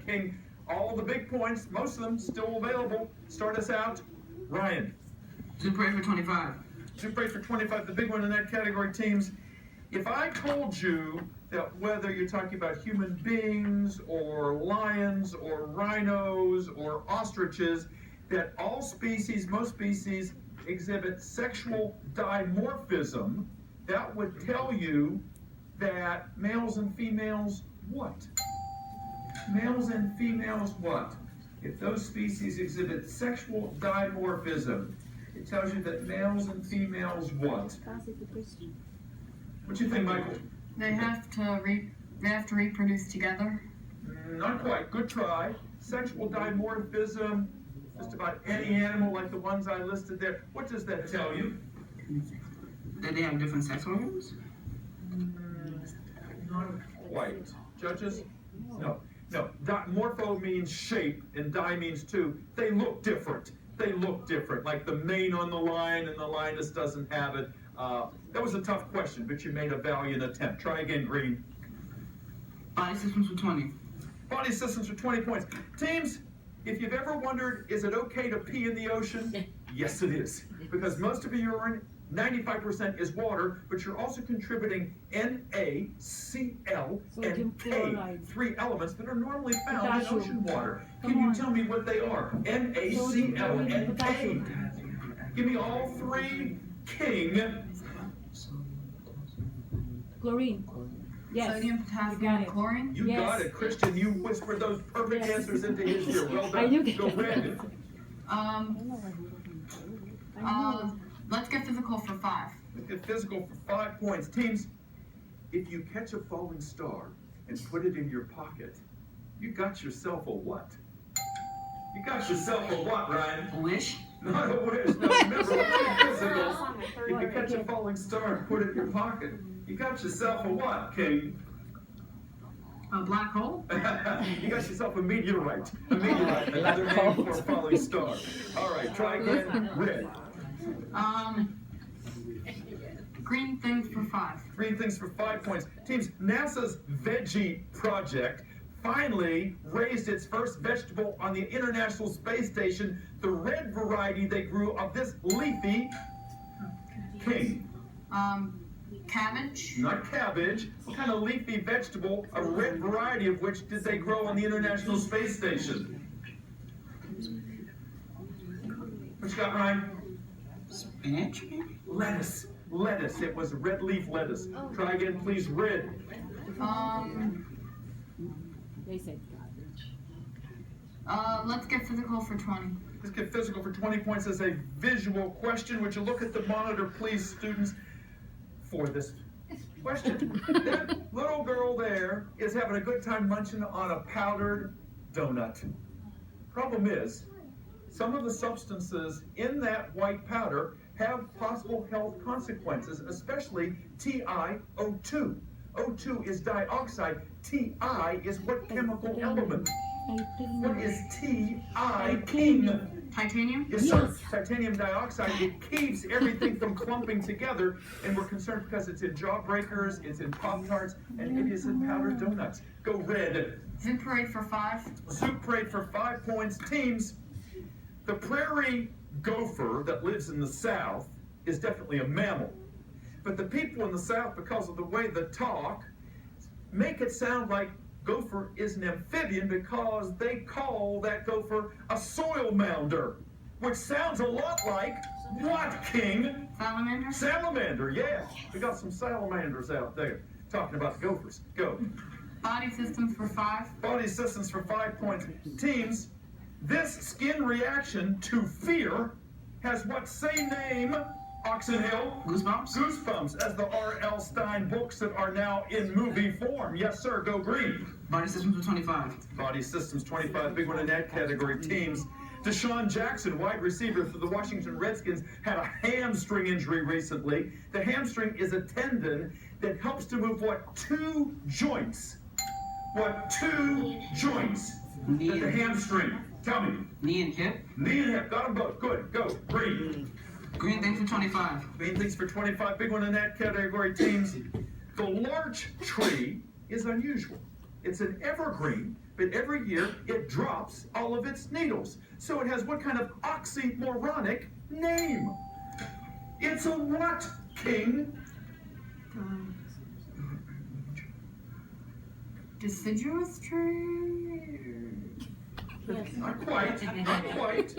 King. All the big points, most of them still available. Start us out, Ryan. Super 8 for 25. Super 8 for 25, the big one in that category, teams. If I told you that whether you're talking about human beings or lions or rhinos or ostriches, that all species, most species, exhibit sexual dimorphism, that would tell you that males and females what? Males and females what? If those species exhibit sexual dimorphism, it tells you that males and females what? What do you think, Michael? They have to reproduce together. Not quite. Good try. Sexual dimorphism, just about any animal like the ones I listed there. What does that tell you? That they have different sex organs? Not quite. Judges? No. No. Morpho means shape and di means two. They look different. They look different. Like the mane on the lion and the lioness doesn't have it. That was a tough question, but you made a valiant attempt. Try again, Green. Body systems for 20. Body systems for 20 points. Teams, if you've ever wondered, is it okay to pee in the ocean? Yes, it is. Because most of your urine, 95% is water, but you're also contributing NaCl and K, 3 elements that are normally found in ocean water. Can you tell me what they are? NaCl and K. Give me all 3. King. Chlorine. Yes. Sodium, potassium, chlorine. You got it, Christian. You whispered those perfect answers into his ear. Well I done. knew Go red. Let's get physical for 5. Let's get physical for 5 points. Teams, if you catch a falling star and put it in your pocket, you got yourself a what? You got yourself a what, Ryan? A wish? Not a wish. No, remember, it's physical. If you catch a falling star and put it in your pocket, you got yourself a what, King? A black hole? You got yourself a meteorite. A meteorite, another name for a falling star. All right, try again. Red. Green things for 5. Green things for 5 points. Teams, NASA's Veggie project finally raised its first vegetable on the International Space Station, the red variety they grew of this leafy King. Cabbage? Not cabbage. What kind of leafy vegetable, a red variety of which did they grow on the International Space Station? What you got, Ryan? Spinach, maybe? Lettuce. Lettuce. It was red leaf lettuce. Try again, please. Red. They said let's get physical for 20. Let's get physical for 20 points as a visual question. Would you look at the monitor, please, students, for this question? That little girl there is having a good time munching on a powdered donut. Problem is, some of the substances in that white powder have possible health consequences, especially TiO2. O2 is dioxide. Ti is what chemical element? What is Ti, King? Titanium? Yes, sir. Titanium dioxide. It keeps everything from clumping together, and we're concerned because it's in Jawbreakers, it's in Pop-Tarts, and it is in powdered donuts. Go red. Soup parade for 5. Soup parade for 5 points. Teams, the prairie gopher that lives in the South is definitely a mammal. But the people in the South, because of the way they talk, make it sound like gopher is an amphibian because they call that gopher a soil mounder, which sounds a lot like what, King? Salamander? Salamander, yeah. We got some salamanders out there talking about gophers. Go. Body systems for 5. Body systems for 5 points. Teams, this skin reaction to fear has what same name? Oxon Hill? Goosebumps? Goosebumps, as the R.L. Stein books that are now in movie form. Yes, sir, go green. Body systems for 25. Body systems, 25, big one in that category. Teams, Deshaun Jackson, wide receiver for the Washington Redskins, had a hamstring injury recently. The hamstring is a tendon that helps to move what? 2 joints. What 2 joints? Knee At the and- hamstring. Tell me. Knee and hip? Knee and hip, got them both. Good, go, green. Green things for 25. Green things for 25, big one in that category. Teams, the larch tree is unusual. It's an evergreen but every year it drops all of its needles. So it has what kind of oxymoronic name? It's a what, King? Deciduous tree? Yes. Not quite, not quite.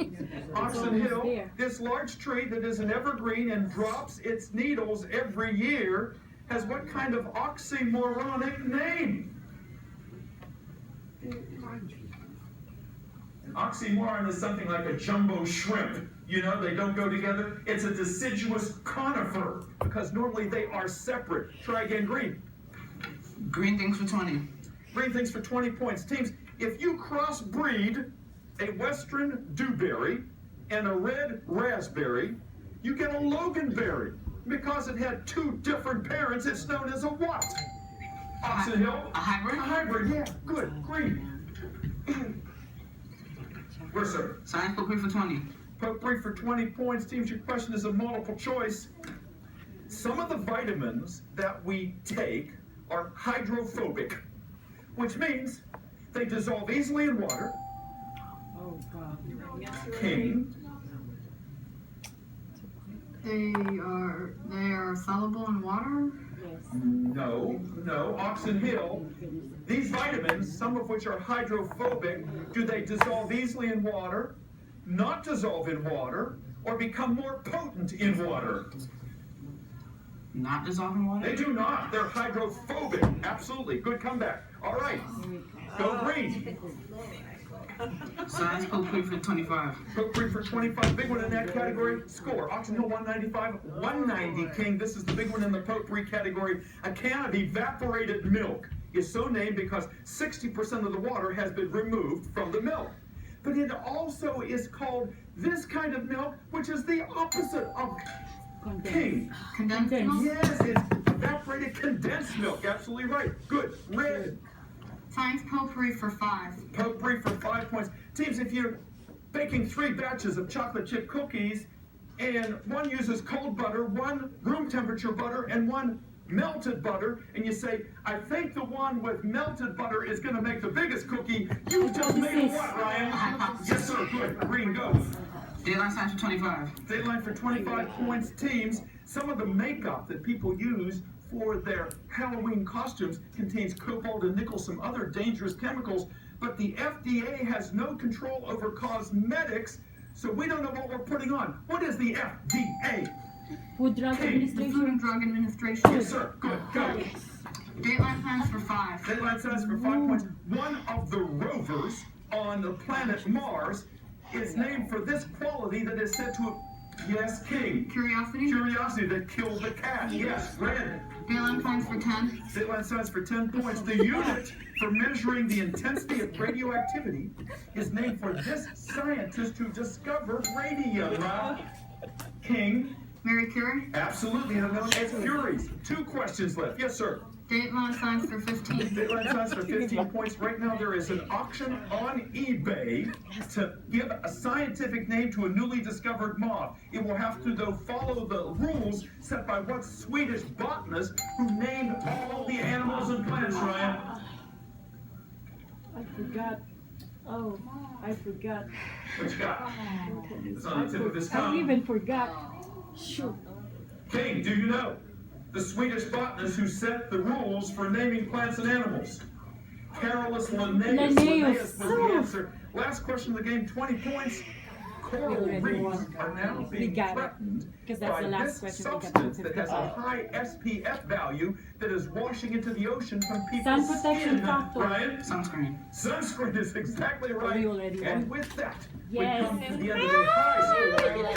Oxon almost Hill, there. this large tree that is an evergreen and drops its needles every year, has what kind of oxymoronic name? An oxymoron is something like a jumbo shrimp. You know, they don't go together. It's a deciduous conifer, because normally they are separate. Try again, green. Green things for 20. Green things for 20 points. Teams, if you crossbreed a western dewberry and a red raspberry, you get a loganberry. Because it had two different parents, it's known as a what? Oxon Hill? A hybrid? A hybrid, yeah, good, green. Where's sir? Science potpourri for 20. Potpourri for 20 points. Teams, your question is a multiple choice. Some of the vitamins that we take are hydrophobic, which means they dissolve easily in water. Oh, God. King. They are soluble in water? Yes. No, Oxon Hill. These vitamins, some of which are hydrophobic, do they dissolve easily in water, not dissolve in water, or become more potent in water? Not dissolving water? They do not. They're hydrophobic. Absolutely. Good comeback. All right. Go green. Science potpourri for 25. Potpourri for 25. Big one in that category. Score. Oxon Hill 195. 190, King. This is the big one in the potpourri category. A can of evaporated milk is so named because 60% of the water has been removed from the milk. But it also is called this kind of milk, which is the opposite of King. Condensed milk? Yes, it's evaporated condensed milk. Absolutely right. Good. Red. Science potpourri for 5. Potpourri for 5 points. Teams, if you're baking 3 batches of chocolate chip cookies and one uses cold butter, one room temperature butter, and one melted butter, and you say, I think the one with melted butter is going to make the biggest cookie, you just made a what, Ryan? Yes, sir. Good. Green, go. Daylight science for 25. Daylight for 25 points. Teams, some of the makeup that people use for their Halloween costumes contains cobalt and nickel, some other dangerous chemicals, but the FDA has no control over cosmetics, so we don't know what we're putting on. What is the FDA? Food Drug King. The Food Administration. and Drug Administration. Yes, sir. Good. Go. Daylight science for 5. Daylight science for 5 points. One of the rovers on the planet Mars is named for this quality that is said to, yes, King. Curiosity? Curiosity that killed the cat. Yes, red. Daylight science for 10. Daylight science for 10 points. The unit for measuring the intensity of radioactivity is named for this scientist who discovered radium. King. Mary Curie? Absolutely, and known as Curies. 2 questions left. Yes, sir. Daylight science for 15. Daylight science for 15 points. Right now, there is an auction on eBay to give a scientific name to a newly discovered moth. It will have to, though, follow the rules set by what Swedish botanist who named all the animals and plants, Ryan? I forgot. Oh, I forgot. What you got? It's on the tip of his I tongue. even forgot. Shoot. King, do you know? The Swedish botanist who set the rules for naming plants and animals. Carolus Linnaeus. Linnaeus. Was the answer. Last question of the game, 20 points. Coral already reefs won. are now We being got it. threatened Because that's by the last this question we got. substance that has a high SPF value that is washing into the ocean from Sun people's protection skin. factor. Ryan? Sunscreen. Sunscreen is exactly right. We already won. And with that, Yes. we come to the end of the high school.